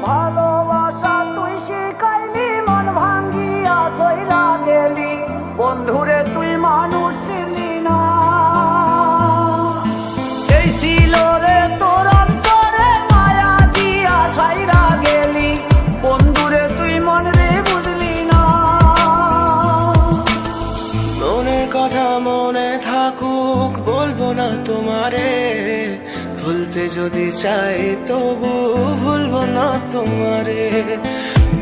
ভালোবাসা তুই শিখাইলি, মন ভাঙ্গিয়া চইলা গেলি, বন্ধুরে তুই মানুষ চিনলি না। এই ছিল রে তোর অন্তরে মায়া দিয়া ছাইরা গেলি, বন্ধুরে তুই মন রে বুঝলি না। মনের কথা মনে থাকুক বলবো না তোমারে, ভুলতে যদি চাই তবু ভুলবো না তোমারে।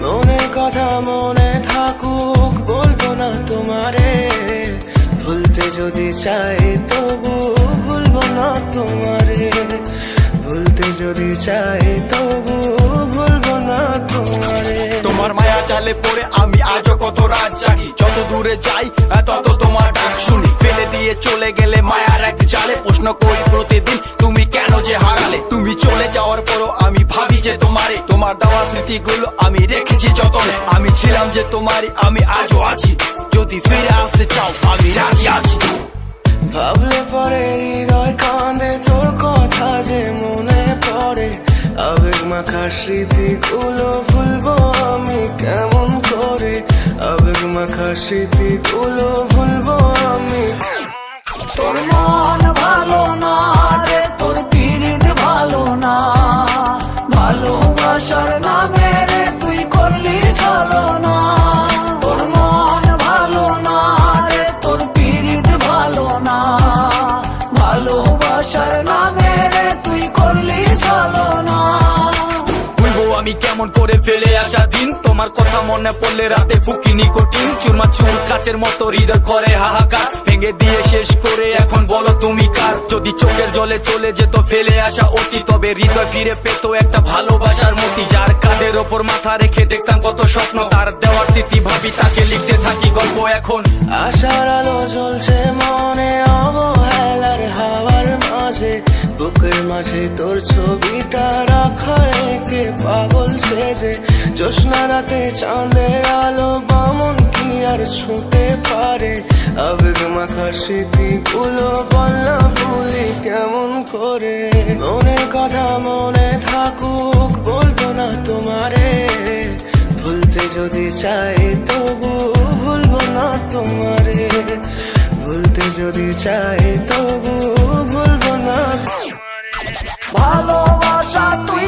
মনের কথা মনে থাকুক বলবো না তোমারে, ভুলতে যদি চাই তবু ভুলবো না তোমারে। ভুলতে যদি চাই তবু ভুলবো না তোমারে। তোমার মায়া জালে পড়ে আমি আজও কত রাত জাগি, যত দূরে যাই তত তোমার ডাক শুনি। ফেলে দিয়ে চলে গেলে মায়ার এক জালে, প্রশ্ন করি প্রতিদিন তুমি কেন যে হারালে। তুমি চলে যাওয়ার পরও আমি ভাবি যে তোমারে, তোমার দেওয়া স্মৃতিগুলো আমি রেখেছি যতনে। আমি ছিলাম যে তোমারই, আমি আজও আছি, যদি ফিরে আসতে চাও আমি রাজি আছি। ভাবলে পরে হৃদয় কাঁদে, তোর কথা যে মনে পড়ে। আবেগ মাখা স্মৃতিগুলো ভুলবো আমি কেমন করে, আবেগ মাখা স্মৃতিগুলো ভুলবো আমি। তোর মন ভালো না রে, তোর পিরিত ভালো না, ভালোবাসার নামে রে তুই করলি ছলনা। তোর মন ভালো না রে, তোর পিরিত ভালো না, ভালোবাসার নামে রে তুই করলি ছলনা। ভুলবো আমি কেমন করে ফেলে আসা দিন, তোমার কথা মনে পড়লে রাতে ফুকি নিকোটিন। চুরমা চুর কাচের মতো হৃদয় করে হাহাকার, ভেঙে দিয়ে শেষ করে এখন বলো তুমি কার। যদি চোখের জলে চলে যেত ফেলে আসা অতি, তবে হৃদয় ফিরে পেত একটা ভালোবাসার মতি। যার কাঁধের ওপর মাথা রেখে দেখতাম কত স্বপ্ন, তার দেওয়ার স্মৃতি ভাবি তাকে লিখতে থাকি গল্প এখন। আশার আলো জ্বলছে মনে অবহেলার হাওয়ার মাঝে, বুকের মাঝে তোর ছবিটা রাখা একে পাগল সেজে। জ্যোৎস্না রাতে চাঁদের আলো বামন কি আর ছুঁতে পারে, আবেগ মাখা স্মৃতিগুলো বলনা ভুলি কেমন করে। মনের কথা মনে থাকুক বলবো না তোমারে, ভুলতে যদি চাই তবু ভুলবো না তোমারে। ভুলতে যদি চাই তবু ভুলবো না তোমারে। ভালোবাসা তুই